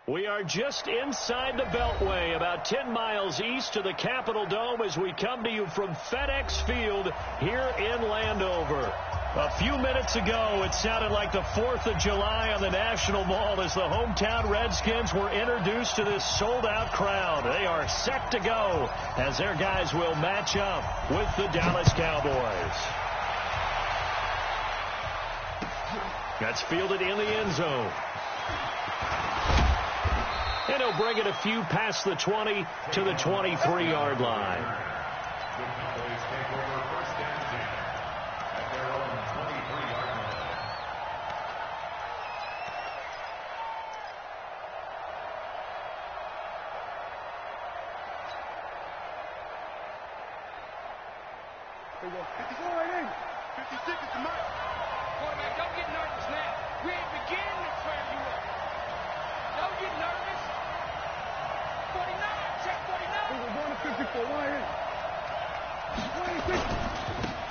We are just inside the Beltway, about 10 miles east of the Capitol Dome as we come to you from FedEx Field here in Landover. A few minutes ago, it sounded like the 4th of July on the National Mall as the hometown Redskins were introduced to this sold-out crowd. They are set to go as their guys will match up with the Dallas Cowboys. That's fielded in the end zone. And he'll bring it a few past the 20 to the 23-yard line. The Cowboys take over first and 10 at their own 23-yard line. There you go. 54 right in. 56 is the mark. Quarterback, don't get nervous now. We ain't beginning to turn you up. Don't get nervous. 49, check 49. We're going to 54, right in. 26.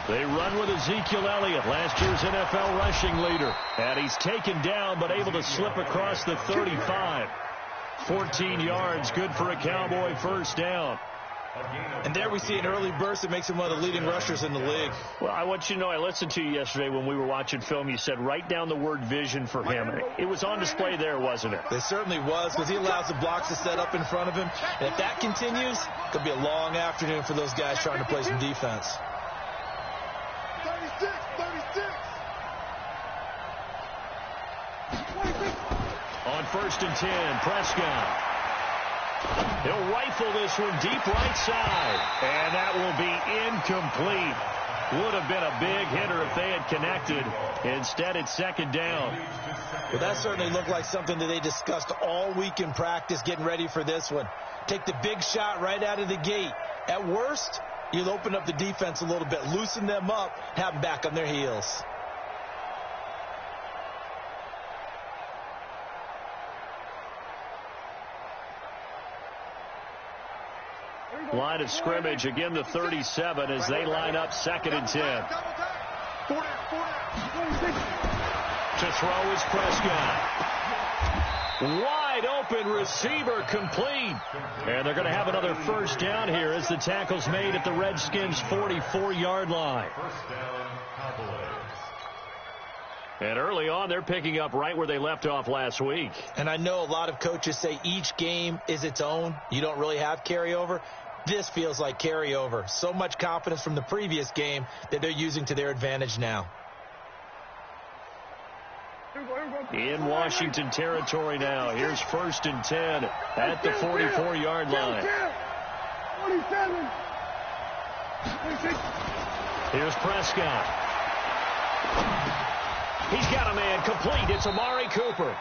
They run with Ezekiel Elliott, last year's NFL rushing leader. And he's taken down, but able to slip across the 35. 14 yards, good for a Cowboy first down. And there we see an early burst that makes him one of the leading rushers in the league. Well, I want you to know, I listened to you yesterday when we were watching film. You said write down the word vision for him. It was on display there, wasn't it? It certainly was, because he allows the blocks to set up in front of him. And if that continues, it could be a long afternoon for those guys trying to play some defense. 36, 36. 26. On first and 10, Prescott. He'll rifle this one deep right side. And that will be incomplete. Would have been a big hitter if they had connected. Instead, it's second down. Well, that certainly looked like something that they discussed all week in practice, getting ready for this one. Take the big shot right out of the gate. At worst, you'll open up the defense a little bit, loosen them up, have them back on their heels. Line of scrimmage, again the 37 as they line up second and 10. To throw is Prescott. Wide open receiver complete. And they're going to have another first down here as the tackle's made at the Redskins' 44-yard line. First down, Cowboys. And early on, they're picking up right where they left off last week. And I know a lot of coaches say each game is its own. You don't really have carryover. This feels like carryover. So much confidence from the previous game that they're using to their advantage now. In Washington territory now. Here's first and 10 at the 44-yard line. 27. Here's Prescott. He's got a man complete. It's Amari Cooper.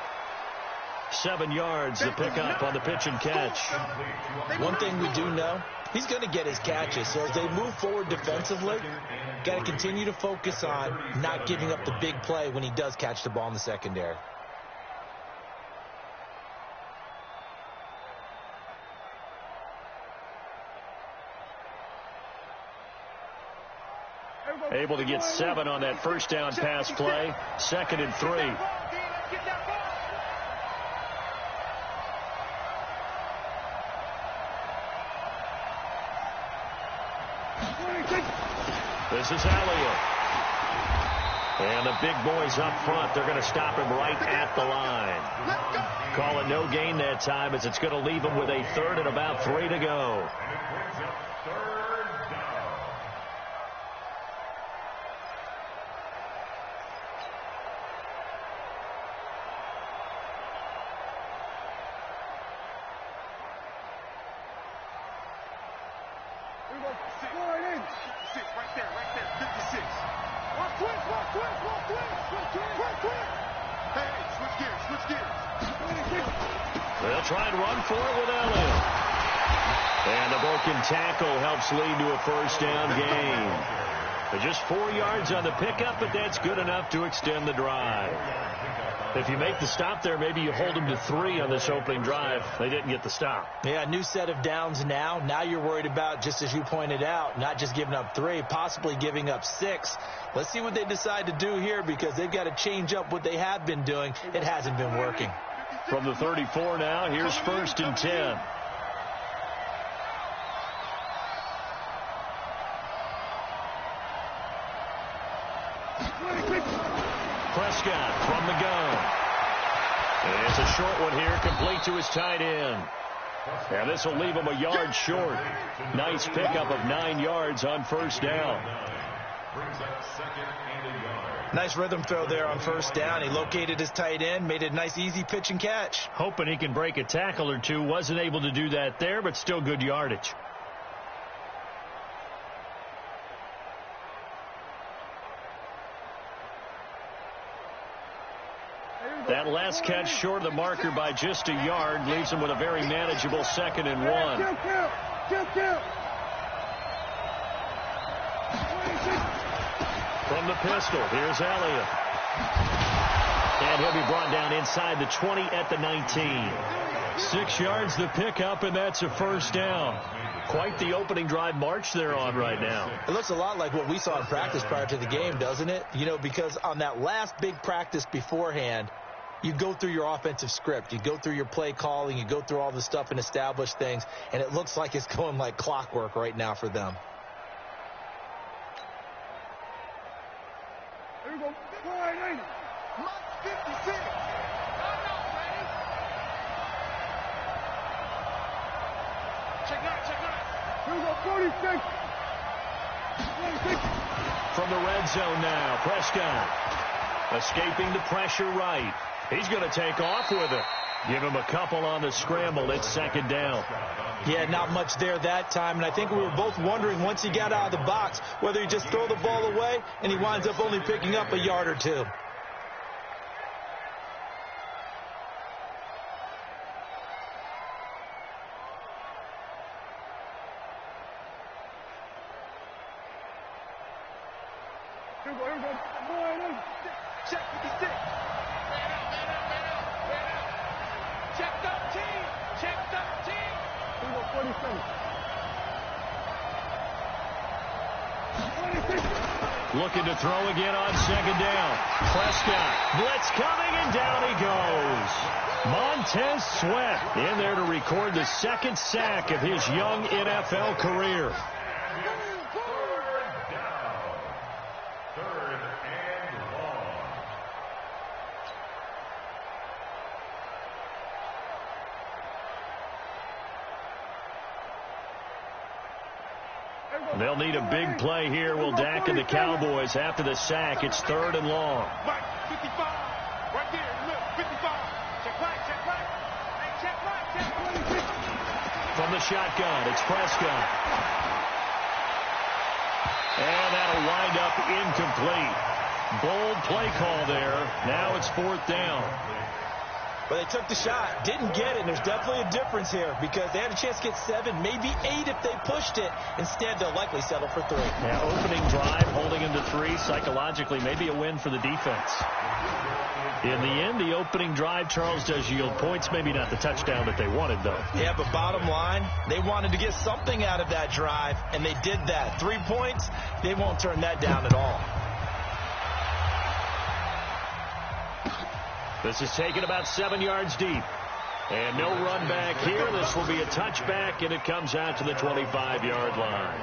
7 yards to pick up on the pitch and catch. One thing we do know, he's going to get his catches. So as they move forward defensively, got to continue to focus on not giving up the big play when he does catch the ball in the secondary. Able to get 7 on that first down pass play. Second and 3. This is Elliott. And the big boys up front, they're going to stop him right at the line. Call it no gain that time as it's going to leave him with a third and about 3 to go. They'll try and run for it with Elliott. And the broken tackle helps lead to a first down gain. Just 4 yards on the pickup, but that's good enough to extend the drive. If you make the stop there, maybe you hold them to 3 on this opening drive. They didn't get the stop. Yeah, new set of downs now. Now you're worried about, just as you pointed out, not just giving up 3, possibly giving up 6. Let's see what they decide to do here because they've got to change up what they have been doing. It hasn't been working. From the 34 now, here's 1st and 10. Prescott from the gun. It's a short one here, complete to his tight end. And this will leave him a yard short. Nice pickup of 9 yards on 1st down. Nice rhythm throw there on 1st down. He located his tight end, made a nice easy pitch and catch. Hoping he can break a tackle or two. Wasn't able to do that there, but still good yardage. That last catch short of the marker by just a yard leaves him with a very manageable 2nd and 1. From the pistol, here's Elliott. And he'll be brought down inside the 20 at the 19. 6 yards the pickup, and that's a 1st down. Quite the opening drive march they're on right now. It looks a lot like what we saw in practice prior to the game, doesn't it? You know, because on that last big practice beforehand, you go through your offensive script. You go through your play calling. You go through all the stuff and establish things. And it looks like it's going like clockwork right now for them. Here we go. Mike 56. Check out. Here we go. 46. 46. From the red zone now, Prescott. Escaping the pressure right. He's going to take off with it. Give him a couple on the scramble. It's 2nd down. Yeah, not much there that time. And I think we were both wondering once he got out of the box whether he just throw the ball away and he winds up only picking up a yard or two. Here we go. Check 56. Check 13. Check 13. Here we go. 47. 26. Looking to throw again on 2nd down. Prescott. Blitz coming, and down he goes. Montez Sweat in there to record the 2nd sack of his young NFL career. They'll need a big play here. Will Dak and the Cowboys after the sack. It's 3rd and long. Mike 55. Right there in the middle. 55. Check right. Hey, check right. From the shotgun, it's Prescott. And that'll wind up incomplete. Bold play call there. Now it's 4th down. But they took the shot, didn't get it, and there's definitely a difference here because they had a chance to get 7, maybe 8 if they pushed it. Instead, they'll likely settle for 3. Yeah, opening drive, holding him to 3, psychologically maybe a win for the defense. In the end, the opening drive, Charles, does yield points, maybe not the touchdown that they wanted, though. Yeah, but bottom line, they wanted to get something out of that drive, and they did that. 3 points, they won't turn that down at all. This is taken about 7 yards deep. And no run back here. This will be a touchback, and it comes out to the 25-yard line.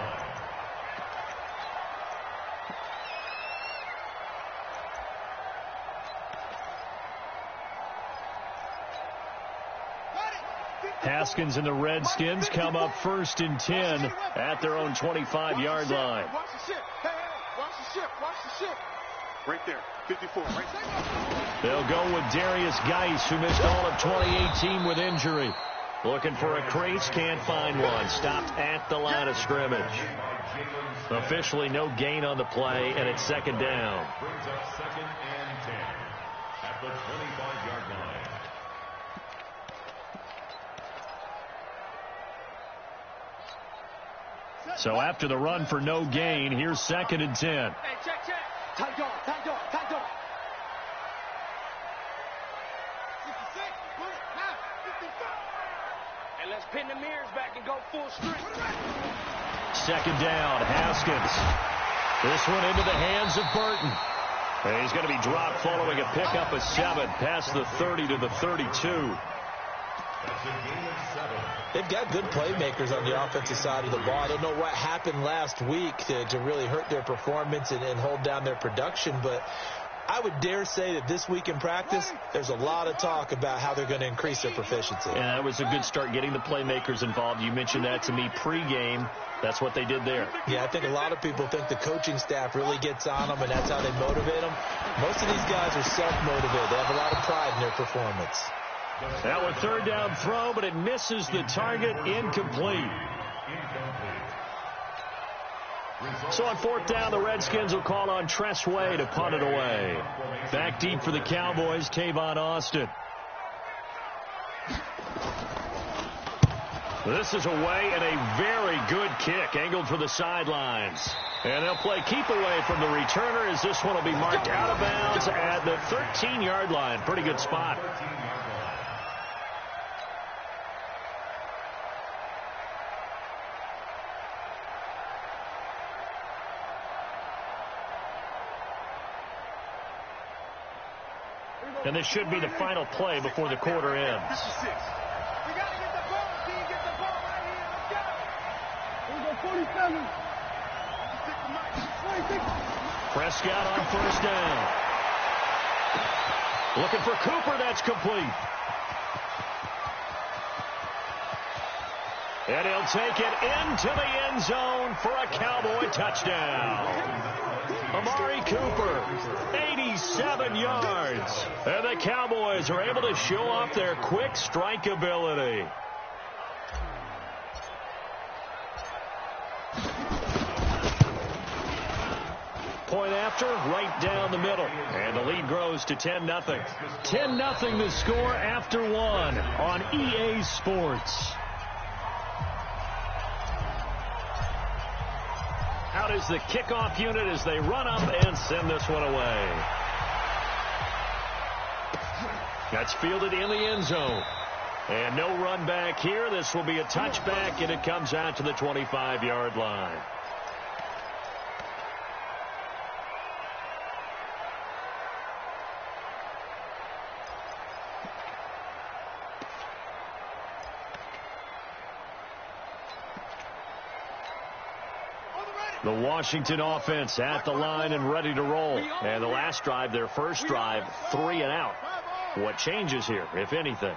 Haskins and the Redskins come up 1st and 10 at their own 25-yard line. Watch the ship. Hey, watch the ship. Watch the ship. Right there. 54. Right there. They'll go with Darius Geis, who missed all of 2018 with injury. Looking for a crease, can't find one. Stopped at the line of scrimmage. Officially no gain on the play, and it's 2nd down. Brings up 2nd and 10 at the 25-yard line. So after the run for no gain, here's 2nd and 10. Hey, check. Tight dog. 56. Put it. Now, 55. And let's pin the mirrors back and go full strength. 2nd down, Haskins. This one into the hands of Burton. And he's going to be dropped following a pickup of 7 past the 30 to the 32. They've got good playmakers on the offensive side of the ball. I don't know what happened last week to really hurt their performance and hold down their production, but I would dare say that this week in practice, there's a lot of talk about how they're going to increase their proficiency. Yeah, that was a good start getting the playmakers involved. You mentioned that to me pregame. That's what they did there. Yeah, I think a lot of people think the coaching staff really gets on them, and that's how they motivate them. Most of these guys are self-motivated. They have a lot of pride in their performance. Now a third down throw, but it misses the target. Incomplete. So on fourth down, the Redskins will call on Tress Way to punt it away. Back deep for the Cowboys, Tavon Austin. This is away and a very good kick, angled for the sidelines. And they'll play keep away from the returner as this one will be marked out of bounds at the 13-yard line. Pretty good spot. And this should be the final play before the quarter ends. We got to get the ball, team. Get the ball right here. Let's go. Here we go, 47. Prescott on first down. Looking for Cooper. That's complete. And he'll take it into the end zone for a Cowboy touchdown. Amari Cooper, 87 yards. And the Cowboys are able to show off their quick strike ability. Point after, right down the middle. And the lead grows to 10-0. 10-0 the score after one on EA Sports. Out is the kickoff unit as they run up and send this one away. That's fielded in the end zone. And no run back here. This will be a touchback, and it comes out to the 25-yard line. The Washington offense at the line and ready to roll. And the last drive, their first drive, 3 and out. What changes here, if anything?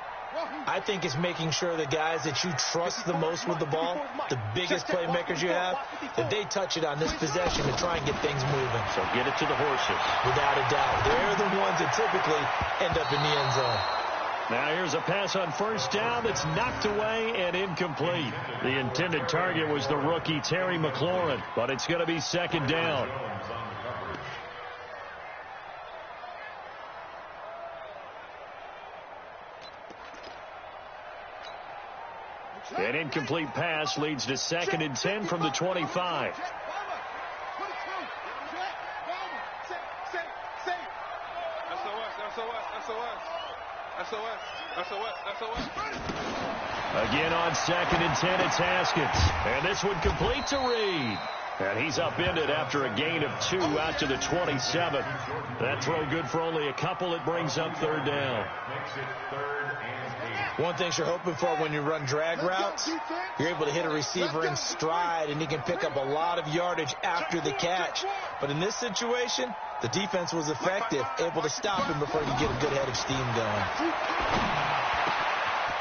I think it's making sure the guys that you trust the most with the ball, the biggest playmakers you have, that they touch it on this possession to try and get things moving. So get it to the horses. Without a doubt. They're the ones that typically end up in the end zone. Now here's a pass on first down that's knocked away and incomplete. The intended target was the rookie Terry McLaurin, but it's going to be second down. An incomplete pass leads to 2nd and 10 from the 25. Again on 2nd and 10, it's Haskins. And this one complete to Reed. And he's upended after a gain of 2 out to the 27. That throw good for only a couple. It brings up third down. One thing you're hoping for when you run drag routes, you're able to hit a receiver in stride, and he can pick up a lot of yardage after the catch. But in this situation, the defense was effective, able to stop him before he could get a good head of steam going.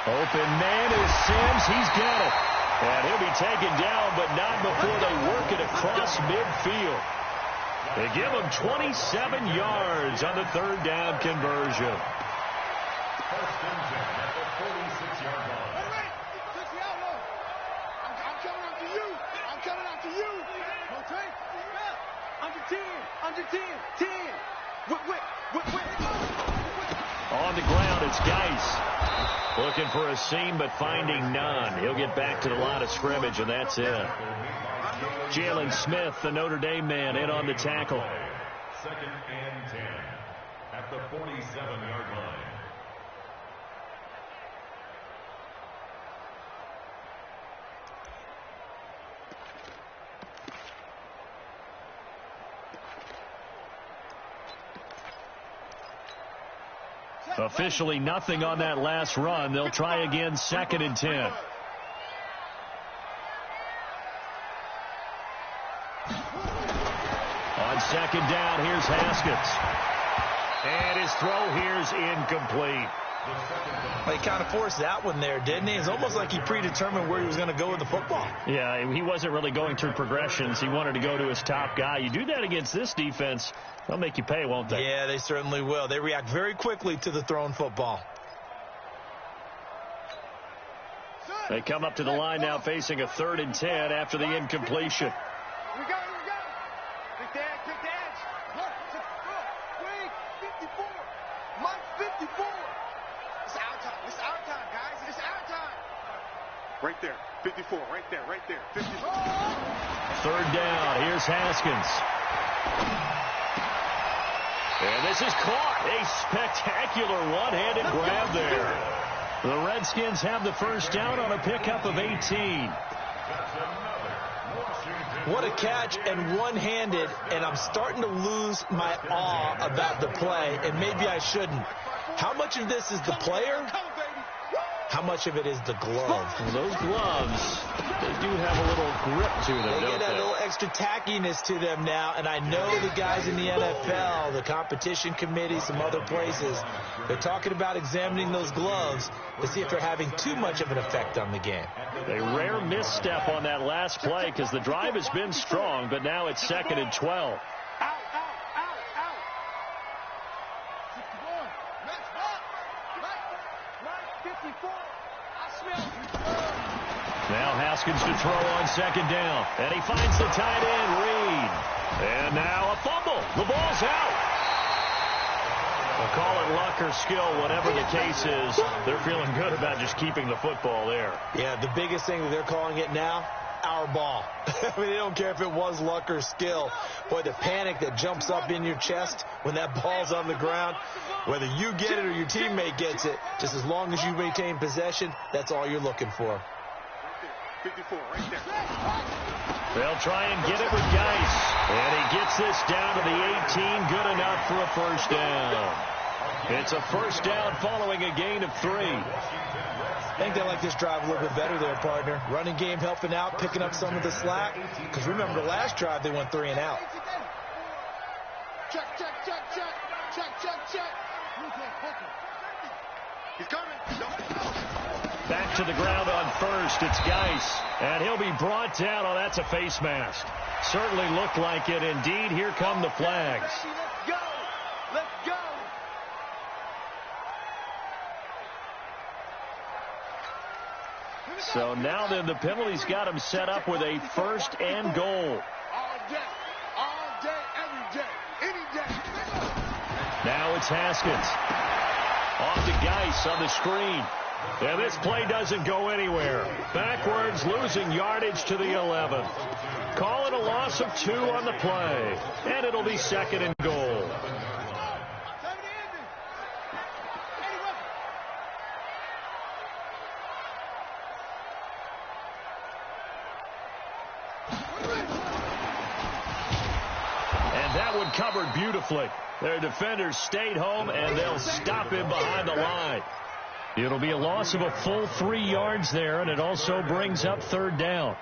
Open man is Sims. He's got it. And he'll be taken down, but not before they work it across midfield. They give him 27 yards on the third down conversion. First and 10 at the 46-yard line. I'm coming after you. I'm coming after you. Okay? Under 10. Under 10. 10. On the ground, it's Geis. Looking for a seam, but finding none. He'll get back to the line of scrimmage, and that's it. Jalen Smith, the Notre Dame man, in on the tackle. 2nd and 10 at the 47-yard line. Officially nothing on that last run. They'll try again, 2nd and 10. On 2nd down, here's Haskins. And his throw here's incomplete. He kind of forced that one there, didn't he? It's almost like he predetermined where he was going to go with the football. Yeah, he wasn't really going through progressions. He wanted to go to his top guy. You do that against this defense, they'll make you pay, won't they? Yeah, they certainly will. They react very quickly to the thrown football. They come up to the line now facing a 3rd and 10 after the incompletion. We got it. Take the edge. Look, Wait, 54. Mike, 54. It's our time, guys. It's our time. Right there. 54. Right there. 54. 3rd down. Here's Haskins. And this is caught. A spectacular one-handed grab there. The Redskins have the first down on a pickup of 18. What a catch, and one-handed, and I'm starting to lose my awe about the play, and maybe I shouldn't. How much of this is the player? How much of it is the glove? Well, those gloves, they do have a little grip to them, They don't get that they? little extra tackiness to them now, and I know the guys in the NFL, the competition committee, some other places, they're talking about examining those gloves to see if they're having too much of an effect on the game. A rare misstep on that last play because the drive has been strong, but now it's 2nd and 12. Out. 54. I smell you. Now Haskins to throw on 2nd down. And he finds the tight end, Reed. And now a fumble. The ball's out. We'll call it luck or skill, whatever the case is. They're feeling good about just keeping the football there. Yeah, the biggest thing that they're calling it now, our ball. I mean, they don't care if it was luck or skill. Boy, the panic that jumps up in your chest when that ball's on the ground, whether you get it or your teammate gets it, just as long as you maintain possession, that's all you're looking for. 54, right there. They'll try and get it with Geis. And he gets this down to the 18. Good enough for a first down. It's a first down following a gain of 3. I think they like this drive a little bit better there, partner. Running game helping out, picking up some of the slack. Because remember, the last drive, they went 3 and out. Check. He's coming. Back to the ground on first. It's Geis. And he'll be brought down. Oh, that's a face mask. Certainly looked like it. Indeed, here come the flags. Let's go. So now then the penalty's got him set up with a 1st and goal. All day, every day, any day. Now it's Haskins. Off to Geis on the screen. And this play doesn't go anywhere. Backwards, losing yardage to the 11. Call it a loss of 2 on the play. And it'll be 2nd and goal. And that one covered beautifully. Their defenders stayed home, and they'll stop him behind the line. It'll be a loss of a full 3 yards there, and it also brings up 3rd down.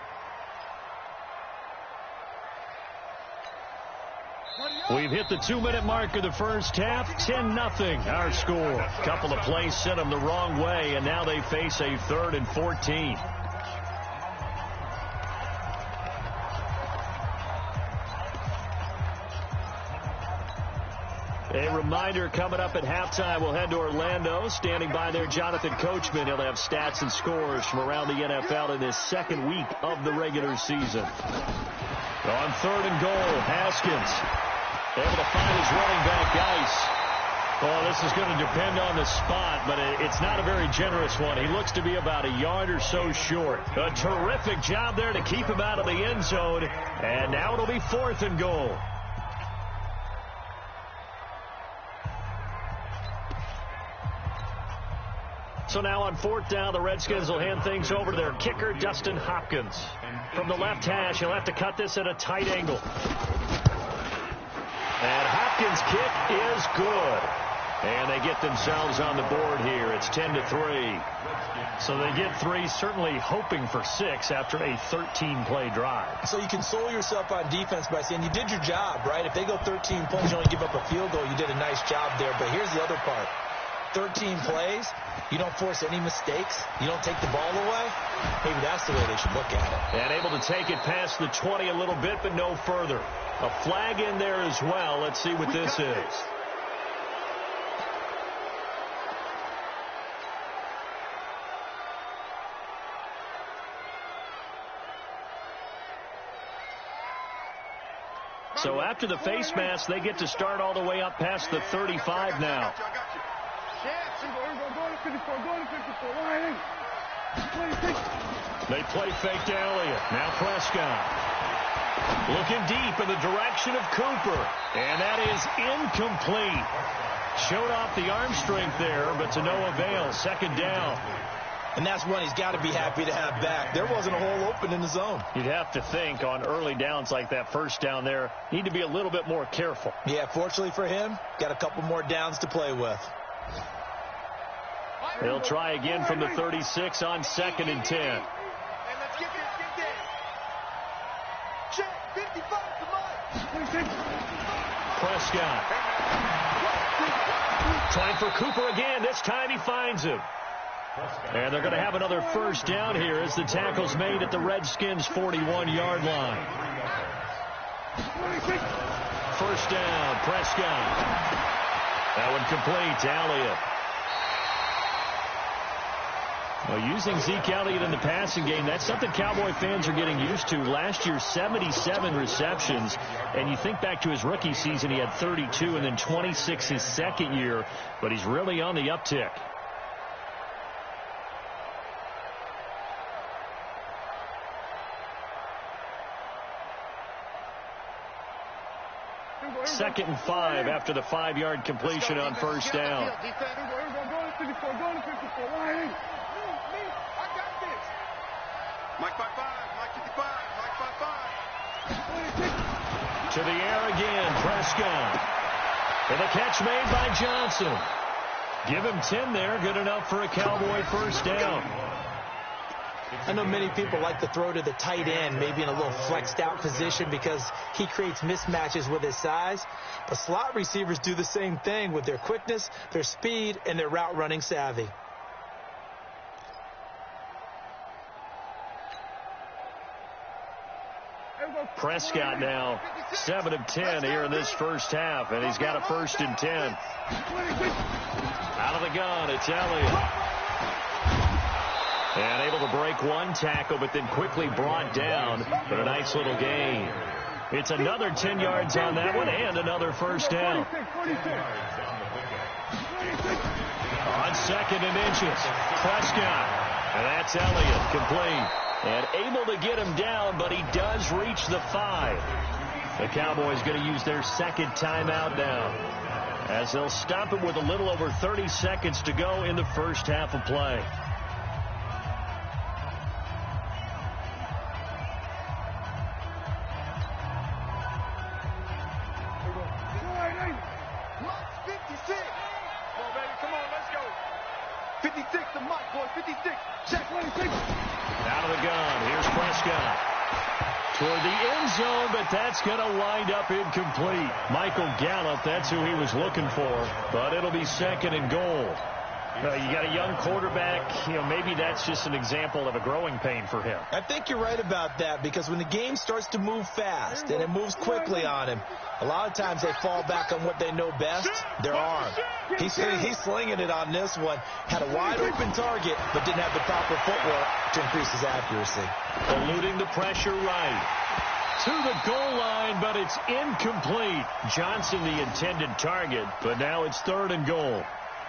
We've hit the 2-minute mark of the first half. 10-0 our score. A couple of plays sent them the wrong way, and now they face a 3rd and 14. A reminder, coming up at halftime, we'll head to Orlando. Standing by there, Jonathan Coachman. He'll have stats and scores from around the NFL in this 2nd week of the regular season. On 3rd and goal, Haskins able to find his running back, Geis. Oh, this is going to depend on the spot, but it's not a very generous one. He looks to be about a yard or so short. A terrific job there to keep him out of the end zone. And now it'll be 4th and goal. So now on 4th down, the Redskins will hand things over to their kicker, Dustin Hopkins. From the left hash, he'll have to cut this at a tight angle. And Hopkins' kick is good. And they get themselves on the board here. It's 10-3. So they get 3, certainly hoping for 6 after a 13-play drive. So you console yourself on defense by saying you did your job, right? If they go 13 plays, you only give up a field goal, you did a nice job there. But here's the other part. 13 plays, you don't force any mistakes, you don't take the ball away. Maybe that's the way they should look at it. And able to take it past the 20 a little bit, but no further. A flag in there as well. Let's see what this is. So after the face mask, they get to start all the way up past the 35 now. They play fake to Elliott. Now Prescott. Looking deep in the direction of Cooper. And that is incomplete. Showed off the arm strength there, but to no avail. Second down. And that's one he's got to be happy to have back. There wasn't a hole open in the zone. You'd have to think on early downs like that first down there, need to be a little bit more careful. Yeah, fortunately for him, got a couple more downs to play with. They'll try again from the 36 on 2nd and 10. And let's get this. Check, 55, come on. Prescott. Trying for Cooper again. This time he finds him. And they're going to have another first down here as the tackle's made at the Redskins' 41-yard line. First down, Prescott. That one complete to Elliott. Well, using Zeke Elliott in the passing game, that's something Cowboy fans are getting used to. Last year, 77 receptions. And you think back to his rookie season, he had 32 and then 26 his second year. But he's really on the uptick. Second and 5 after the 5-yard completion on first down. Mike 55, Mike 55, Mike 55. To the air again, Prescott. And a catch made by Johnson. Give him 10 there, good enough for a Cowboy first down. I know many people like to throw to the tight end, maybe in a little flexed out position because he creates mismatches with his size. But slot receivers do the same thing with their quickness, their speed, and their route running savvy. Prescott now 7 of 10 here in this first half, and he's got a 1st and 10. Out of the gun, it's Elliott. And able to break one tackle, but then quickly brought down. But a nice little gain. It's another 10 yards on that one and another first down. On 2nd and inches, Prescott. And that's Elliott, complete. And able to get him down, but he does reach the 5. The Cowboys going to use their second timeout now, as they'll stop it with a little over 30 seconds to go in the first half of play. That's going to wind up incomplete. Michael Gallup, that's who he was looking for, but it'll be 2nd and goal. You got a young quarterback, maybe that's just an example of a growing pain for him. I think you're right about that, because when the game starts to move fast and it moves quickly on him, a lot of times they fall back on what they know best, their arm. He's slinging it on this one. Had a wide open target, but didn't have the proper footwork to increase his accuracy. Eluding the pressure right. To the goal line, but it's incomplete. Johnson the intended target, but now it's 3rd and goal.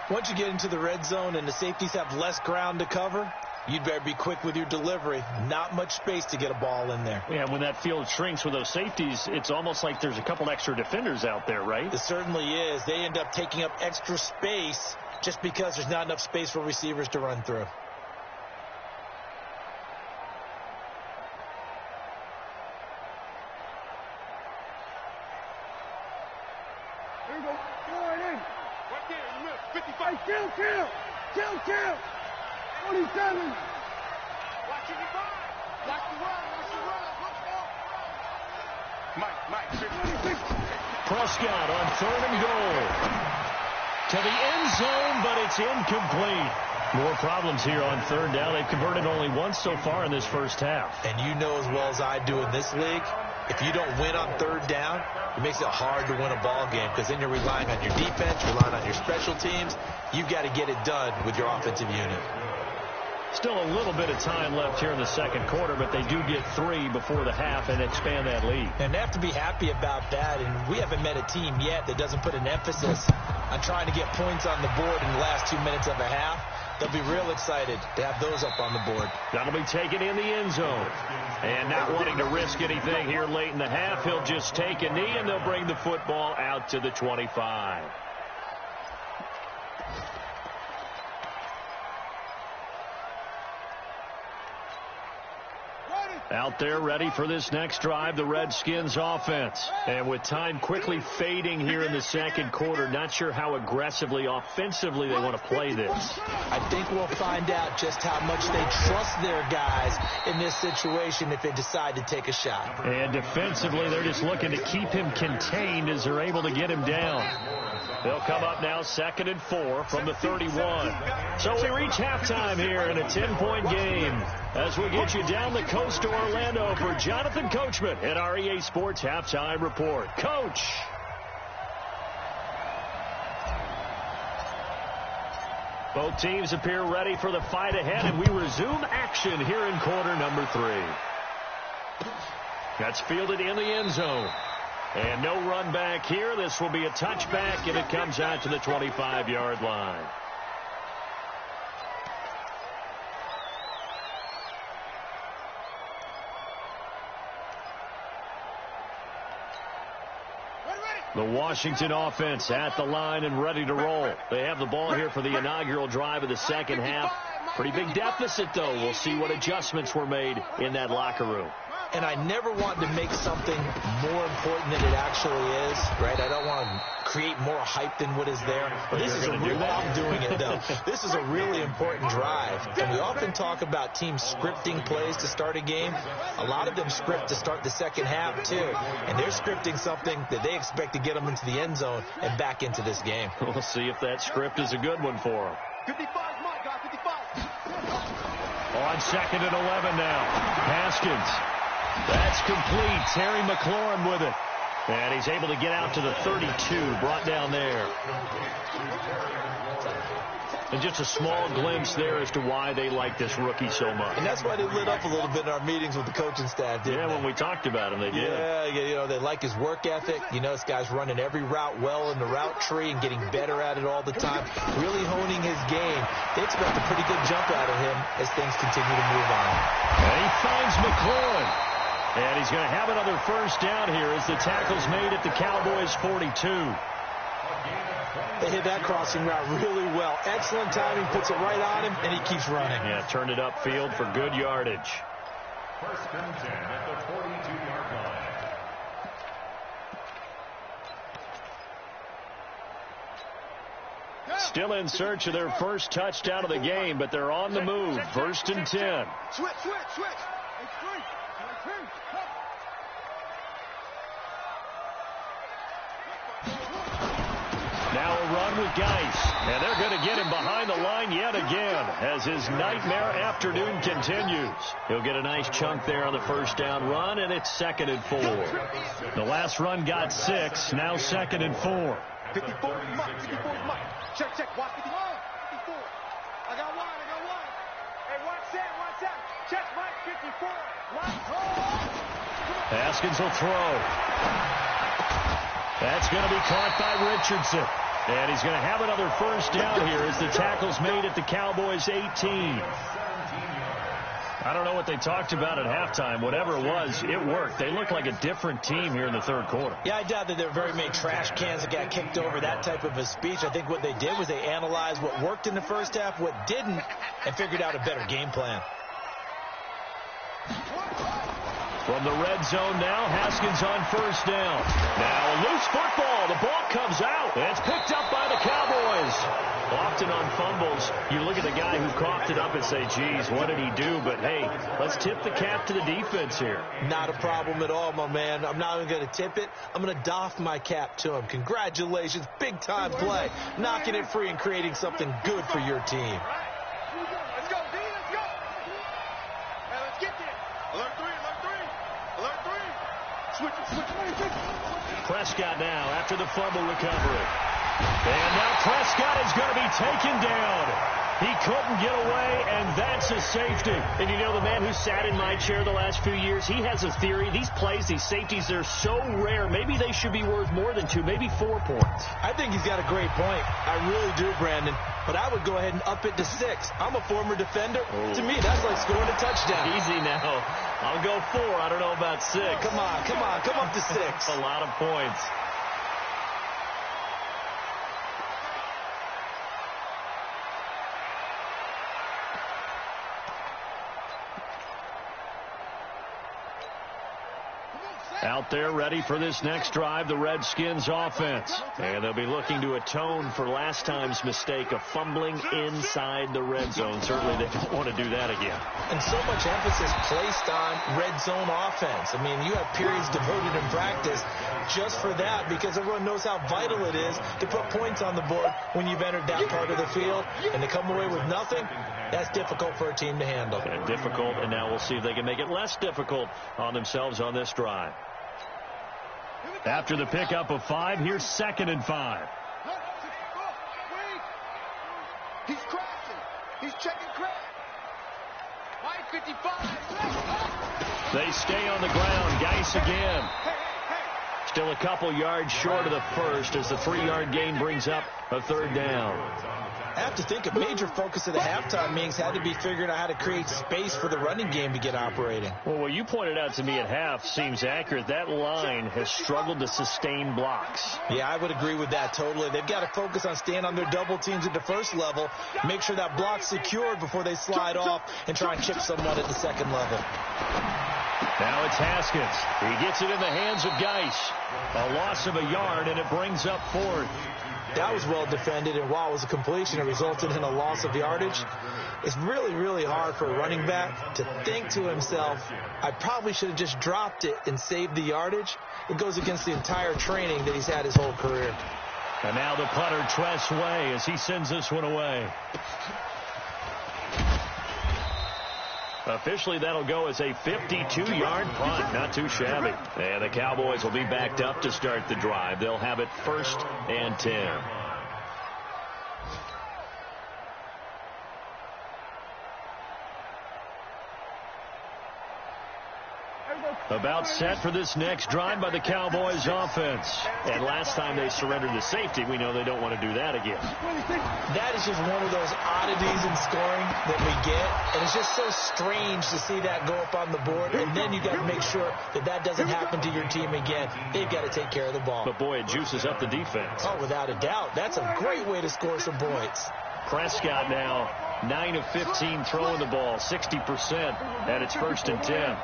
Once you get into the red zone and the safeties have less ground to cover, you'd better be quick with your delivery. Not much space to get a ball in there. Yeah, when that field shrinks with those safeties, it's almost like there's a couple extra defenders out there, right? It certainly is. They end up taking up extra space just because there's not enough space for receivers to run through. Right there in the middle. 55. Hey, kill. 27. Watch it divide. Watch the run. Mike. 56. Prescott on 3rd and goal. To the end zone, but it's incomplete. More problems here on 3rd down. They've converted only once so far in this first half. And you know as well as I do in this league, if you don't win on 3rd down, it makes it hard to win a ball game because then you're relying on your defense, relying on your special teams. You've got to get it done with your offensive unit. Still a little bit of time left here in the second quarter, but they do get 3 before the half and expand that lead. And they have to be happy about that, and we haven't met a team yet that doesn't put an emphasis on trying to get points on the board in the last 2 minutes of a half. They'll be real excited to have those up on the board. That'll be taken in the end zone. And not wanting to risk anything here late in the half, he'll just take a knee, and they'll bring the football out to the 25. Out there ready for this next drive, the Redskins offense. And with time quickly fading here in the second quarter, not sure how aggressively, offensively they want to play this. I think we'll find out just how much they trust their guys in this situation if they decide to take a shot. And defensively, they're just looking to keep him contained as they're able to get him down. They'll come up now 2nd and 4 from the 31. So we reach halftime here in a 10-point game as we get you down the coast to Orlando for Jonathan Coachman at our EA Sports Halftime Report. Coach. Both teams appear ready for the fight ahead, and we resume action here in quarter number 3. That's fielded in the end zone. And no run back here. This will be a touchback, and it comes out to the 25-yard line. The Washington offense at the line and ready to roll. They have the ball here for the inaugural drive of the second half. Pretty big deficit, though. We'll see what adjustments were made in that locker room. And I never want to make something more important than it actually is, right? I don't want to create more hype than what is there. But this is I'm doing it, though. This is a really important drive. And we often talk about teams scripting plays to start a game. A lot of them script to start the second half, too. And they're scripting something that they expect to get them into the end zone and back into this game. We'll see if that script is a good one for them. 55, my guy, 55. On 2nd and 11 now. Haskins. That's complete. Terry McLaurin with it. And he's able to get out to the 32, brought down there. And just a small glimpse there as to why they like this rookie so much. And that's why they lit up a little bit in our meetings with the coaching staff, didn't they? When we talked about him, they did. Yeah, you know, they like his work ethic. You know, this guy's running every route well in the route tree and getting better at it all the time, really honing his game. They expect a pretty good jump out of him as things continue to move on. And he finds McLaurin. And he's going to have another first down here as the tackle's made at the Cowboys' 42. They hit that crossing route really well. Excellent timing, puts it right on him, and he keeps running. Yeah, turned it upfield for good yardage. 1st and 10 at the 42-yard line. Still in search of their first touchdown of the game, but they're on the move. 1st and 10. Switch. It's 3. Now a run with Geis, and they're going to get him behind the line yet again as his nightmare afternoon continues. He'll get a nice chunk there on the first down run, and it's 2nd and 4. The last run got 6, now 2nd and 4. 54 is Mike. Check. Watch 54. I got one. Hey, watch that. Check, Mike, 54. Haskins will throw. That's going to be caught by Richardson. And he's going to have another first down here as the tackle's made at the Cowboys' 18. I don't know what they talked about at halftime. Whatever it was, it worked. They look like a different team here in the third quarter. Yeah, I doubt that there were very many trash cans that got kicked over, that type of a speech. I think what they did was they analyzed what worked in the first half, what didn't, and figured out a better game plan. From the red zone now, Haskins on first down. Now a loose football. The ball comes out. It's picked up by the Cowboys. is. Often on fumbles, you look at the guy who coughed it up and say, geez, what did he do? But, hey, let's tip the cap to the defense here. Not a problem at all, my man. I'm not even going to tip it. I'm going to doff my cap to him. Congratulations. Big-time play. Knocking it free and creating something good for your team. Let's go, D. Let's go. Hey, let's get there. Alert 3, alert 3. Alert 3. Switch. Prescott now after the fumble recovery. And now Prescott is going to be taken down. He couldn't get away, and that's a safety. And you know, the man who sat in my chair the last few years, he has a theory. These plays, these safeties, they're so rare. Maybe they should be worth more than 2, maybe 4 points. I think he's got a great point. I really do, Brandon. But I would go ahead and up it to 6. I'm a former defender. Oh. To me, that's like scoring a touchdown. Easy now. I'll go 4. I don't know about 6. Come on. Come up to 6. A lot of points. Out there ready for this next drive, the Redskins offense. And they'll be looking to atone for last time's mistake of fumbling inside the red zone. Certainly they don't want to do that again. And so much emphasis placed on red zone offense. I mean, you have periods devoted in practice just for that because everyone knows how vital it is to put points on the board when you've entered that part of the field. And to come away with nothing, that's difficult for a team to handle. And difficult, and now we'll see if they can make it less difficult on themselves on this drive. After the pickup of 5, here's 2nd and 5. He's crashing. He's checking crack. White 55. They stay on the ground. Geis again. Still a couple yards short of the first as the 3-yard gain brings up a 3rd down. I have to think a major focus of the halftime meetings had to be figuring out how to create space for the running game to get operating. Well, what you pointed out to me at half seems accurate. That line has struggled to sustain blocks. Yeah, I would agree with that totally. They've got to focus on staying on their double teams at the first level, make sure that block's secured before they slide off and try and chip someone at the second level. Now it's Haskins. He gets it in the hands of Geis. A loss of a yard, and it brings up 4th. That was well defended, and while it was a completion, it resulted in a loss of yardage. It's really, really hard for a running back to think to himself, I probably should have just dropped it and saved the yardage. It goes against the entire training that he's had his whole career. And now the punter, Tress Way, as he sends this one away. Officially, that'll go as a 52-yard punt. Not too shabby. And the Cowboys will be backed up to start the drive. They'll have it 1st and 10. About set for this next drive by the Cowboys offense. And last time they surrendered the safety, we know they don't want to do that again. That is just one of those oddities in scoring that we get. And it's just so strange to see that go up on the board. And then you got to make sure that that doesn't happen to your team again. They've got to take care of the ball. But, boy, it juices up the defense. Oh, without a doubt. That's a great way to score some points. Prescott now 9 of 15 throwing the ball, 60%. And it's 1st and 10.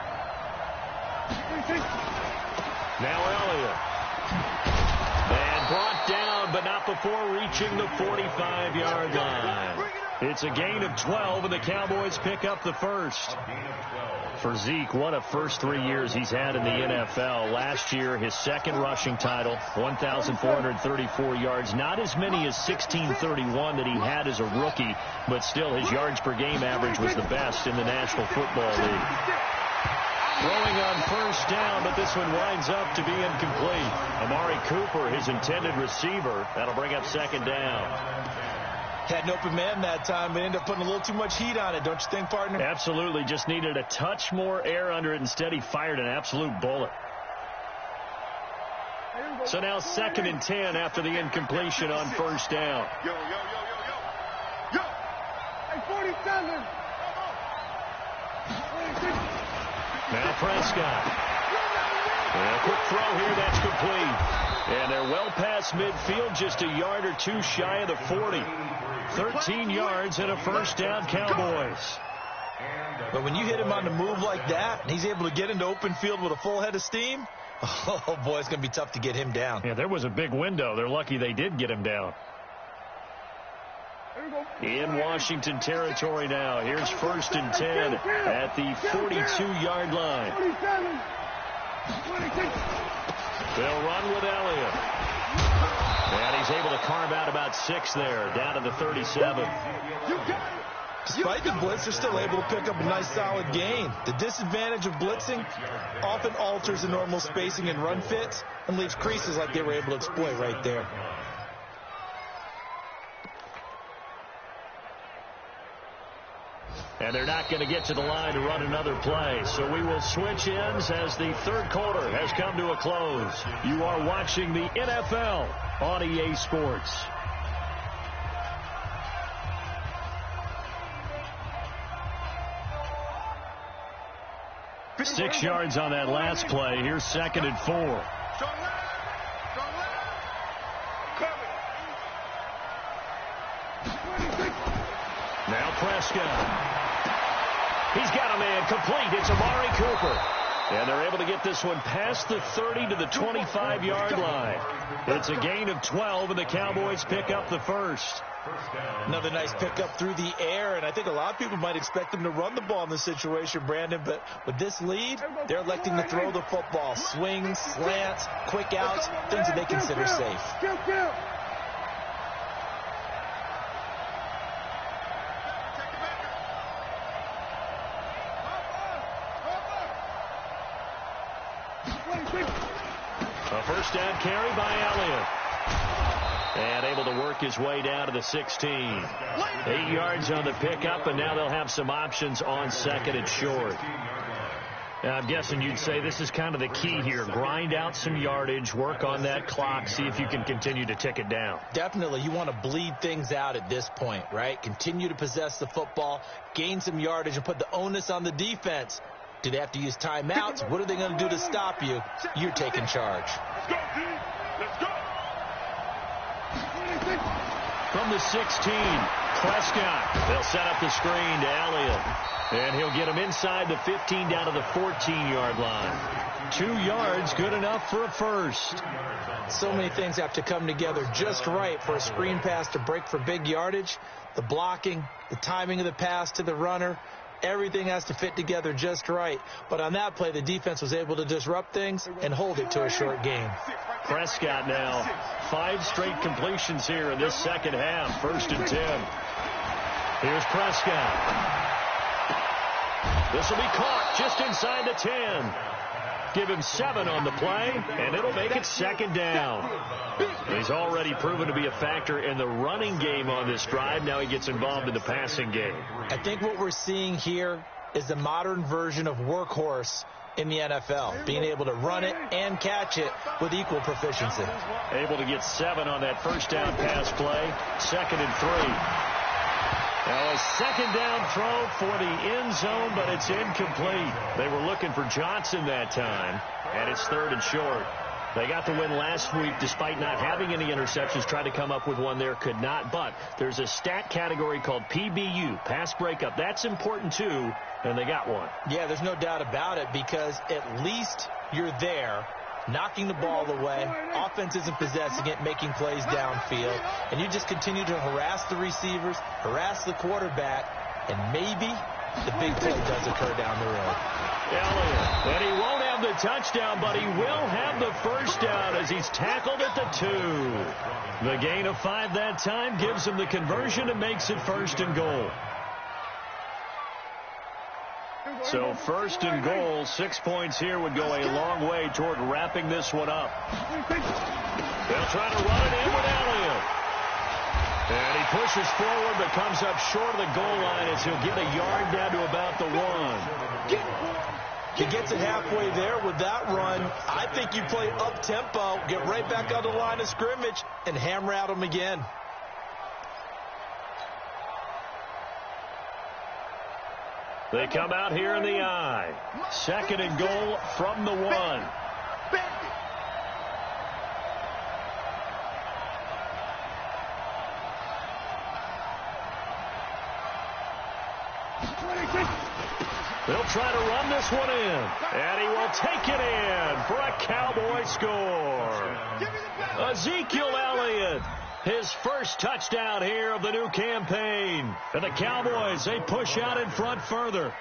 Now Elliott. And brought down, but not before reaching the 45-yard line. It's a gain of 12, and the Cowboys pick up the 1st. For Zeke, what a first 3 years he's had in the NFL. Last year, his 2nd rushing title, 1,434 yards. Not as many as 1,631 that he had as a rookie, but still his yards per game average was the best in the National Football League. Throwing on 1st down, but this one winds up to be incomplete. Amari Cooper, his intended receiver. That'll bring up 2nd down. Had an open man that time, but ended up putting a little too much heat on it, don't you think, partner? Absolutely. Just needed a touch more air under it. Instead, he fired an absolute bullet. So now 2nd and 10 after the incompletion on 1st down. Yo. Hey, 47. Now Prescott. And a quick throw here, that's complete. And they're well past midfield, just a yard or 2 shy of the 40. 13 yards and a 1st down, Cowboys. But when you hit him on the move like that, and he's able to get into open field with a full head of steam, oh, boy, it's going to be tough to get him down. Yeah, there was a big window. They're lucky they did get him down. In Washington territory now. Here's 1st and 10 at the 42-yard line. They'll run with Elliott. And he's able to carve out about 6 there, down to the 37. Despite the blitz, they're still able to pick up a nice solid gain. The disadvantage of blitzing often alters the normal spacing and run fits and leaves creases like they were able to exploit right there. And they're not going to get to the line to run another play. So we will switch ends as the third quarter has come to a close. You are watching the NFL on EA Sports. Six yards on that last play. Here's 2nd and 4. Now Prescott. He's got a man complete. It's Amari Cooper. And they're able to get this one past the 30 to the 25-yard line. It's a gain of 12, and the Cowboys pick up the first. Another nice pickup through the air, and I think a lot of people might expect them to run the ball in this situation, Brandon, but with this lead, they're electing to throw the football. Swings, slants, quick outs, things that they consider safe. A first down carry by Elliott. And able to work his way down to the 16. 8 yards on the pickup, and now they'll have some options on 2nd and short. Now, I'm guessing you'd say this is kind of the key here. Grind out some yardage, work on that clock, see if you can continue to tick it down. Definitely. You want to bleed things out at this point, right? Continue to possess the football, gain some yardage, and put the onus on the defense. Do they have to use timeouts? What are they going to do to stop you? You're taking charge. Let's go, D. Let's go. From the 16, Prescott. They'll set up the screen to Elliott. And he'll get him inside the 15 down to the 14-yard line. 2 yards, good enough for a first. So many things have to come together just right for a screen pass to break for big yardage. The blocking, the timing of the pass to the runner, everything has to fit together just right. But on that play, the defense was able to disrupt things and hold it to a short gain. Prescott now, 5 straight completions here in this second half. 1st and 10. Here's Prescott. This will be caught just inside the 10. Give him 7 on the play, and it'll make it 2nd down. He's already proven to be a factor in the running game on this drive. Now he gets involved in the passing game. I think what we're seeing here is the modern version of workhorse in the NFL, being able to run it and catch it with equal proficiency. Able to get 7 on that first down pass play. 2nd and 3. Now a second down throw for the end zone, but it's incomplete. They were looking for Johnson that time, and it's 3rd and short. They got the win last week despite not having any interceptions. Tried to come up with one there, could not. But there's a stat category called PBU, pass breakup. That's important too, and they got one. Yeah, there's no doubt about it, because at least you're there, knocking the ball away. Offense isn't possessing it, making plays downfield. And you just continue to harass the receivers, harass the quarterback, and maybe the big play does occur down the road. Elliott, and he won't have the touchdown, but he will have the first down as he's tackled at the 2. The gain of 5 that time gives him the conversion and makes it 1st and goal. So 1st and goal, 6 points here would go a long way toward wrapping this one up. They'll try to run it in with Elliott. And he pushes forward but comes up short of the goal line as he'll get a yard down to about the 1. He gets it halfway there with that run. I think you play up-tempo, get right back on the line of scrimmage, and hammer at him again. They come out here in the I. 2nd and goal from the 1. They'll try to run this one in, and he will take it in for a Cowboy score. Ezekiel Elliott. His first touchdown here of the new campaign. And the Cowboys, they push out in front further.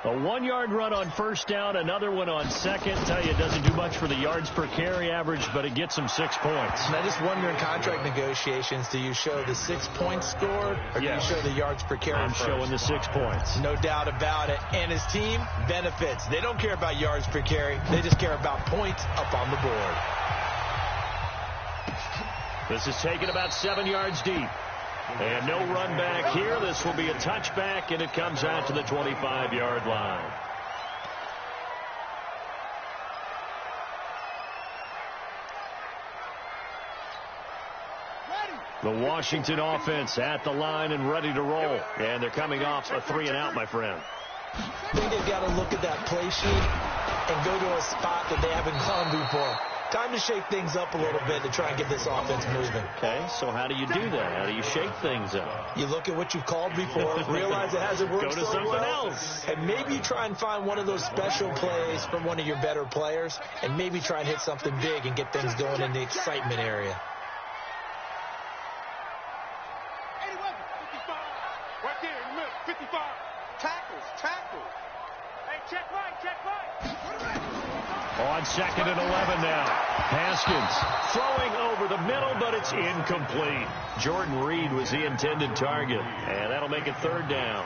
A 1-yard run on first down, another one on second. Tell you, it doesn't do much for the yards per carry average, but it gets him 6 points. And I just wonder in contract negotiations, do you show the 6 points scored or do you show the yards per carry? I'm showing the 6 points. No doubt about it. And his team benefits. They don't care about yards per carry. They just care about points up on the board. This is taken about 7 yards deep. And no run back here. This will be a touchback, and it comes out to the 25-yard line. The Washington offense at the line and ready to roll. And they're coming off a 3-and-out, my friend. I think they've got to look at that play sheet and go to a spot that they haven't gone before. Time to shake things up a little bit to try and get this offense moving. Okay, so how do you do that? How do you shake things up? You look at what you've called before, realize it hasn't worked Go to so something well, else. and maybe try and find one of those special plays from one of your better players, and maybe try and hit something big and get things going in the excitement area. Right there in the middle, 55. Tackles. Hey, check right. On 2nd and 11 now. Haskins throwing over the middle, but it's incomplete. Jordan Reed was the intended target, and that'll make it 3rd down.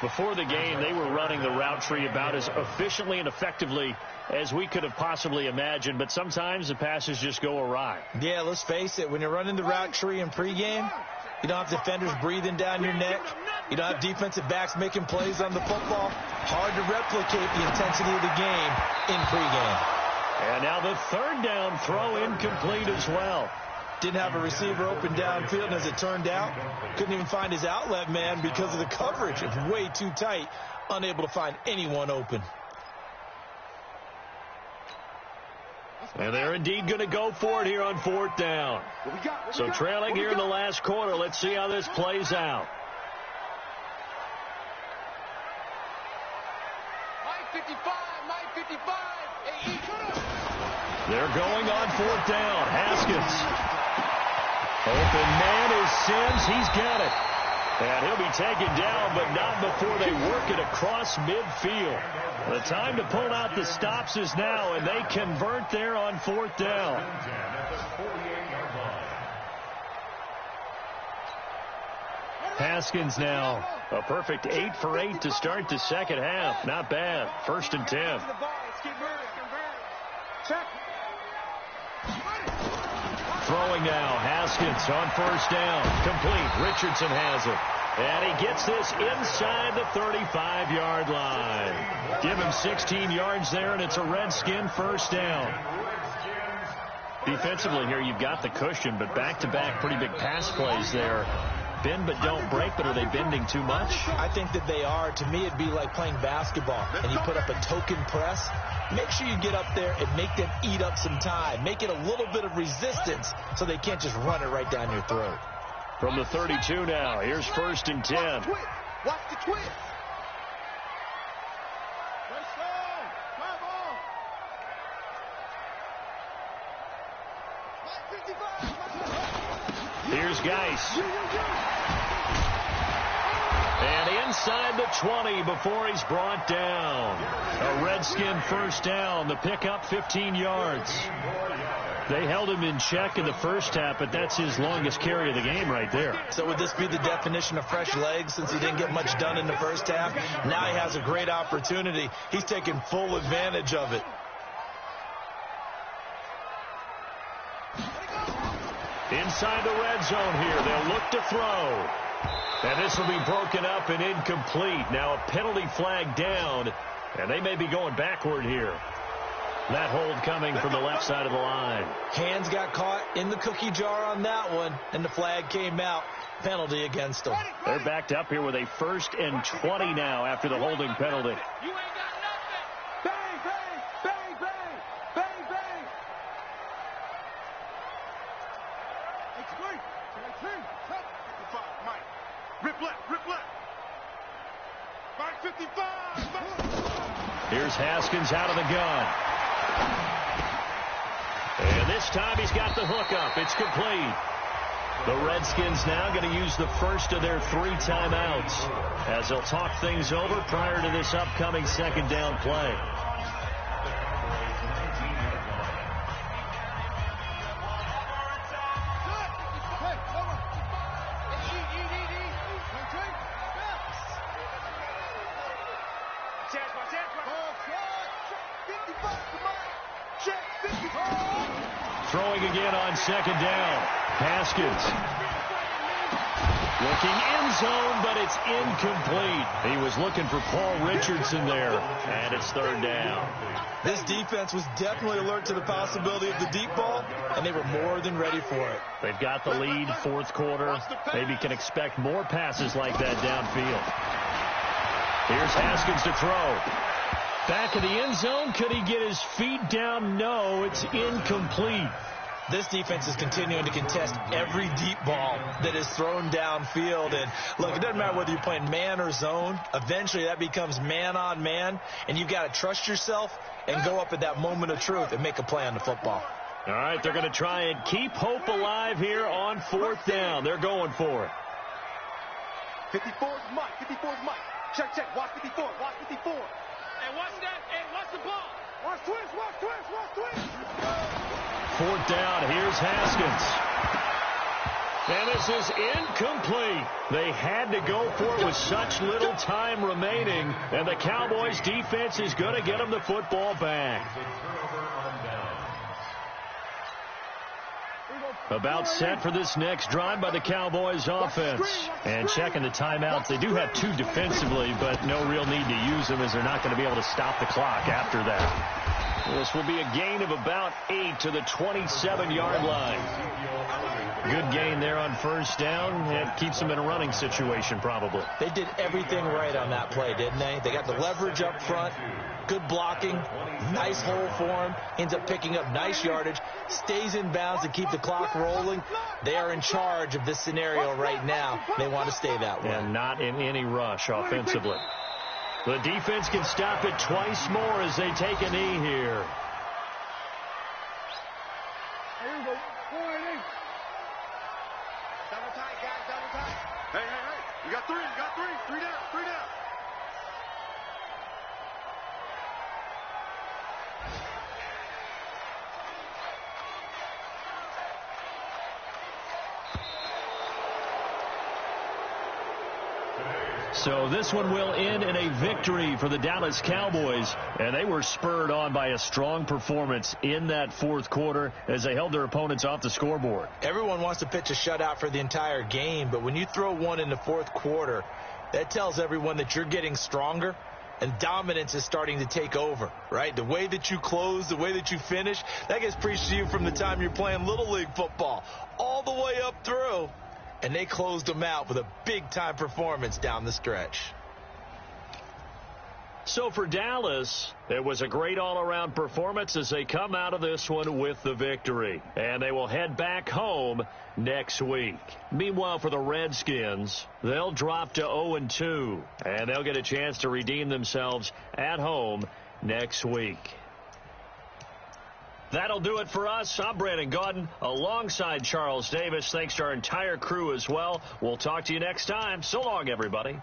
Before the game, they were running the route tree about as efficiently and effectively as we could have possibly imagined, but sometimes the passes just go awry. Yeah, let's face it. When you're running the route tree in pregame, you don't have defenders breathing down your neck. You don't have defensive backs making plays on the football. Hard to replicate the intensity of the game in pregame. And now the 3rd down throw incomplete as well. Didn't have a receiver open downfield, and as it turned out, couldn't even find his outlet man because of the coverage. It's way too tight, unable to find anyone open. And they're indeed going to go for it here on 4th down. So trailing here in the last quarter. Let's see how this plays out. 9:55. They're going on 4th down. Haskins. Open man is Sims. He's got it. And he'll be taken down, but not before they work it across midfield. The time to pull out the stops is now, and they convert there on 4th down. Haskins now a perfect 8 for 8 to start the second half. Not bad. 1st and 10. Throwing now. Haskins on 1st down. Complete. Richardson has it. And he gets this inside the 35-yard line. Give him 16 yards there, and it's a Redskin 1st down. Defensively here, you've got the cushion, but back-to-back pretty big pass plays there. Bend but don't break, but are they bending too much? I think that they are. To me, it'd be like playing basketball, and you put up a token press. Make sure you get up there and make them eat up some time. Make it a little bit of resistance so they can't just run it right down your throat. From the 32 now, here's 1st and 10. Watch the twist. Here's Geis. And inside the 20 before he's brought down. A Redskin 1st down. The pickup 15 yards. They held him in check in the first half, but that's his longest carry of the game right there. So would this be the definition of fresh legs since he didn't get much done in the first half? Now he has a great opportunity. He's taking full advantage of it. Inside the red zone here. They'll look to throw. And this will be broken up and incomplete. Now a penalty flag down, and they may be going backward here. That hold coming from the left side of the line. Hands got caught in the cookie jar on that one, and the flag came out. Penalty against them. They're backed up here with a 1st and 20 now after the holding penalty. You ain't got nothing. Bang, bang, bang, bang, bang, bang. Explain. 55, Mike. Rip left. Mike 55. Here's Haskins out of the gun. And this time he's got the hook up. It's complete. The Redskins now going to use the first of their 3 timeouts as they'll talk things over prior to this upcoming second down play. Throwing again on second down. Haskins. Looking end zone, but it's incomplete. He was looking for Paul Richardson there, and it's third down. This defense was definitely alert to the possibility of the deep ball, and they were more than ready for it. They've got the lead, fourth quarter. Maybe can expect more passes like that downfield. Here's Haskins to throw. Back in the end zone. Could he get his feet down? No, it's incomplete. This defense is continuing to contest every deep ball that is thrown downfield. And, look, it doesn't matter whether you're playing man or zone. Eventually, that becomes man-on-man, and you've got to trust yourself and go up at that moment of truth and make a play on the football. All right, they're going to try and keep hope alive here on fourth down. They're going for it. 54 is Mike. 54 is Mike. Check, check. Watch 54. Watch 54. Hey, watch that. Hey, watch the ball. Watch twist. Watch twist. Watch twist. Fourth down. Here's Haskins. And this is incomplete. They had to go for it with such little time remaining. And the Cowboys defense is going to get them the football back. About set for this next drive by the Cowboys offense. And checking the timeouts. They do have 2 defensively, but no real need to use them as they're not going to be able to stop the clock after that. This will be a gain of about 8 to the 27-yard line. Good gain there on first down. It keeps them in a running situation probably. They did everything right on that play, didn't they? They got the leverage up front, good blocking, nice hole for him, ends up picking up nice yardage, stays in bounds to keep the clock rolling. They are in charge of this scenario right now. They want to stay that way. And not in any rush offensively. The defense can stop it twice more as they take a knee here. Double tight, guys. Double tight. Hey, hey, hey. You got 3. You got 3. 3 down. 3 down. So this one will end in a victory for the Dallas Cowboys, and they were spurred on by a strong performance in that fourth quarter as they held their opponents off the scoreboard. Everyone wants to pitch a shutout for the entire game, but when you throw one in the fourth quarter, that tells everyone that you're getting stronger and dominance is starting to take over, right? The way that you close, the way that you finish, that gets preached to you from the time you're playing Little League football all the way up through. And they closed them out with a big-time performance down the stretch. So for Dallas, it was a great all-around performance as they come out of this one with the victory. And they will head back home next week. Meanwhile, for the Redskins, they'll drop to 0-2. And they'll get a chance to redeem themselves at home next week. That'll do it for us. I'm Brandon Gaudin alongside Charles Davis. Thanks to our entire crew as well. We'll talk to you next time. So long, everybody.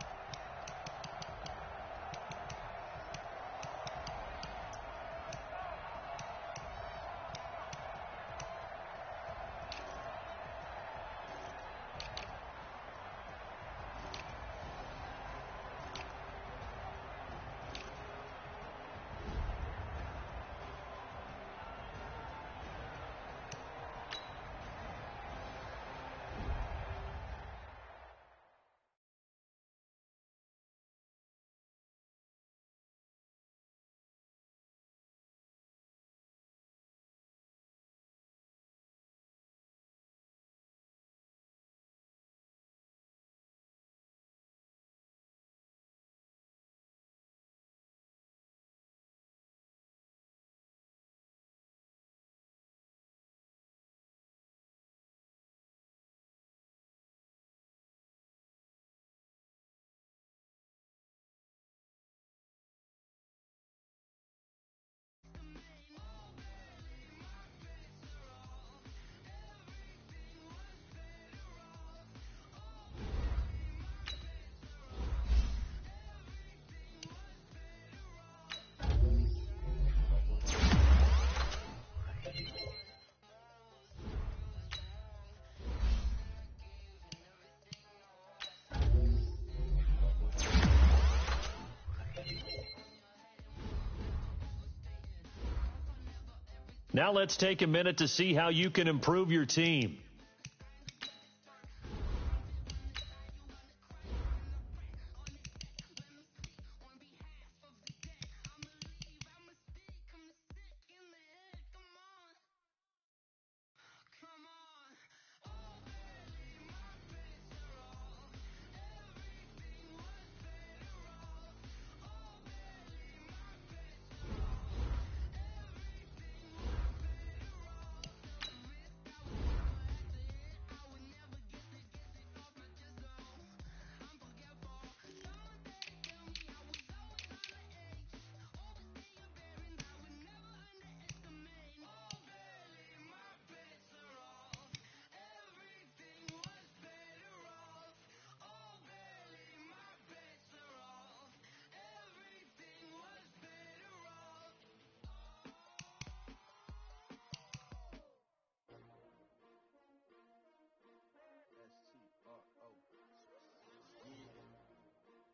Now let's take a minute to see how you can improve your team.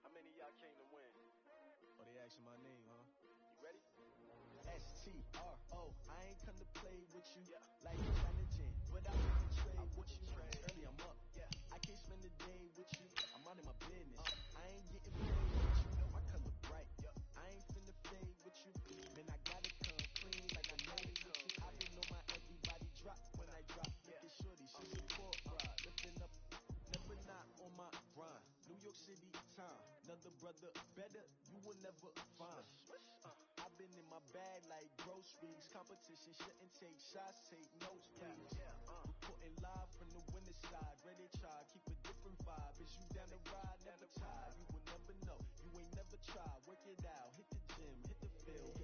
How many of y'all came to win? Oh, they asking my name, huh? You ready? S-T-R-O, I ain't come to play with you like challenging, but I want to trade with you. Early I'm up, I can't spend the day with you. I'm out of my business. I ain't getting paid with you. My color bright, I ain't finna fade with you. Man, I gotta come clean like I made with you. I been on my everybody drop when I drop. Look at shorty, she support ride, lifting up. Never not on my grind. New York City time. Another brother better, you will never find. I've been in my bag like groceries. Competition shouldn't take shots, take notes, please. Reporting live from the winter side. Ready to try, keep a different vibe. Is you down the ride? Never tired. You will never know. You ain't never tried. Work it out. Hit the gym, hit the field.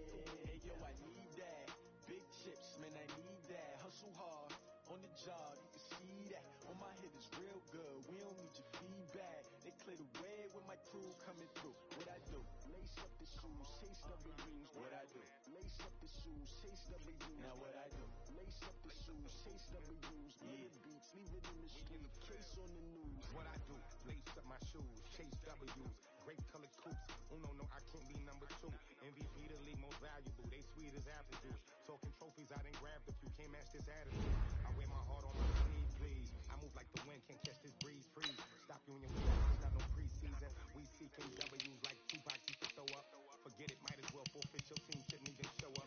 Hey, yo, I need that. Big chips, man, I need that. Hustle hard. On the job, you can see that. On my head is real good. We don't need your feedback. They clear the way with my crew coming through. What I do? Lace up the shoes, chase W's. What I do? Lace up the shoes, chase W's. Now what I do? Lace up the shoes, chase W's. Yeah, beats, leave it in the street. Case on the news. What I do? Lace up my shoes, chase W's. Great colored coops. Uno, no, I can't be number 2. MVP, the league most valuable. They sweet as apple juice. Talking trophies, I didn't grab the few. Can't match this attitude. I wear my heart on my sleeve, please. I move like the wind, can't catch this breeze, freeze. Stop you in your tracks, it's not no preseason. We seeking W's like Tupac used to throw up. Forget it, might as well forfeit. Your team shouldn't even show up.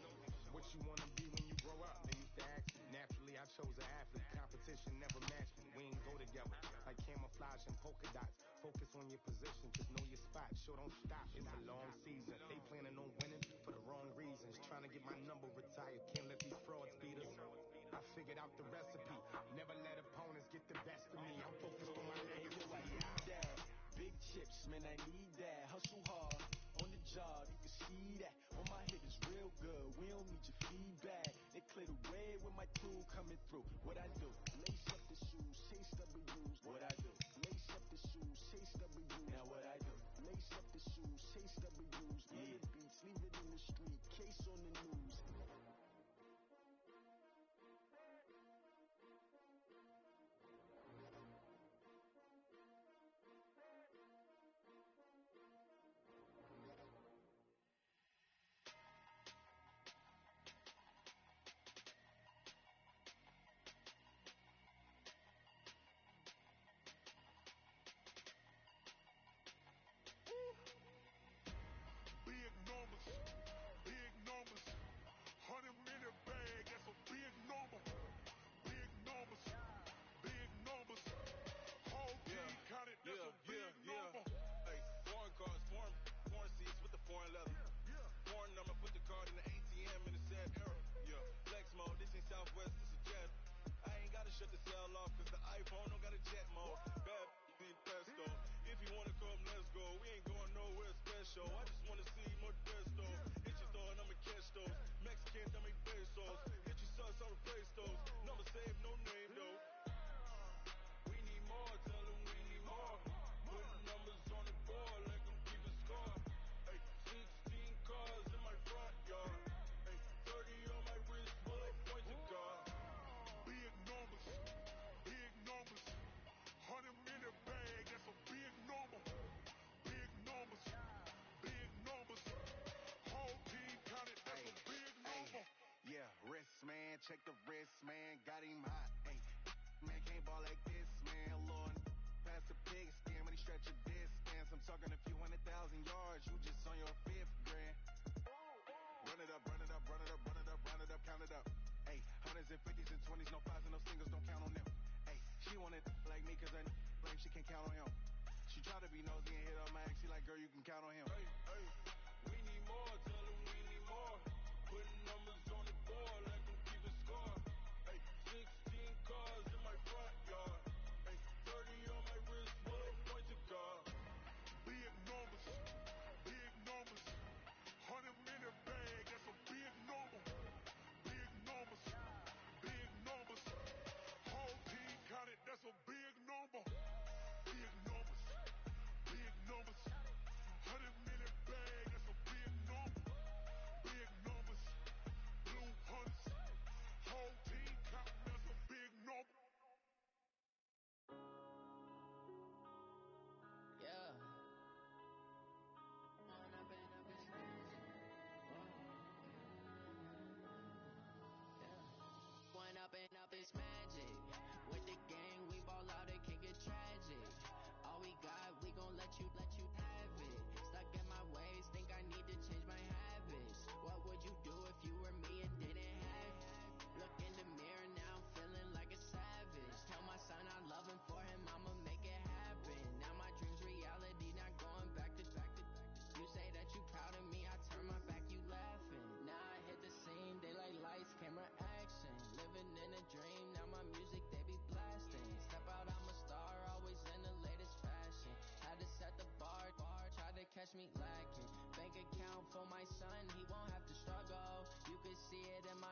What you wanna be when you grow up? They used to ask me. Naturally, I chose an athlete. Competition never matched me. We ain't go together like camouflage and polka dots. Focus on your position, just know your spot. Sure, don't stop. It's a long season. They planning on winning for the wrong reasons. Trying to get my number retired. Can't let these frauds beat us. I figured out the recipe. Never let opponents get the best of me. I'm focused on my legacy. I need that. Big chips, man, I need that. Hustle hard. On the job, you can see that. On my head is real good. We don't need your feedback. They clear the way with my crew coming through. What I do? Lace up the shoes, chase W's. What I do? Lace up the shoes, chase W's. Now what I do? Lace up the shoes, chase W's. Yeah, beats, leave it in the street. Case on the news. Big numbers, big numbers. 100-minute bag, that's a big number. Big numbers, big numbers. Whole team counted, that's a big number. Hey, foreign cars, foreign seats with the foreign leather. Foreign number, put the card in the ATM in the sad era. Yeah, flex mode, this ain't Southwest, this is Jet. I ain't gotta shut the cell off, cause the iPhone don't got a jet mode. Bad, need pesto. If you wanna come, let's go. We ain't going nowhere special. I just wanna see more desto. Hit your store and I'ma catch those. Mexicans, I make pesos. Hit your sus, I'll replace those. Number save, no name though. We need more, tell them we need more. Putting numbers on the board like I'm keeping score. Hey, 16 cars in my front yard. Hey, 30 on my wrist, full of points of God. Big numbers, big numbers. 100-minute bag, that's a big number. Big numbers, big check the wrist, man, got him hot. Ay, man, can't ball like this, man. Lord, pass the pig skin when he stretch a distance. I'm talking a few 100,000 yards, you just on your fifth grand. Run it up, run it up, run it up, run it up, run it up, count it up. Ay, hundreds and fifties and 20s, no fives and no singles, don't count on them. Ay, she wanted like me cause I like she can count on him. She try to be nosy and hit on my ex, she like, girl, you can count on him. Hey, hey, we need more, tell them we need more. Putting numbers on the board like I'm keeping score. Hey, 16 cars in my front yard. Hey, 30 on my wrist, full point to guard. Big numbers, big numbers. 100-minute bag, that's a big number. Big numbers, big numbers. Whole team counted, that's a big number. Big numbers, big numbers. 100-minute bag, that's a big number. Big numbers, blue hunters. Whole team counting, that's a big number. Yeah. One up and up is magic. With the gang, we ball out, it can get tragic. All we got, we gon' let you have it. Stuck in my ways, think I need to change my habits. What would you do if you were me and didn't have it? Look in the mirror, now I'm feeling like a savage. Tell my son I love him, for him I'ma make it happen. Now my dream's reality, not going back to. You say that you proud of me, I turn my back, you laughing. Now I hit the scene, they like lights, camera, action. Living in a dream, now my music, they be blasting. Step out, I'm a star, always in the latest fashion. Had to set the bar, try to catch me lacking. Bank account for my son, he won't have to struggle. You can see it in my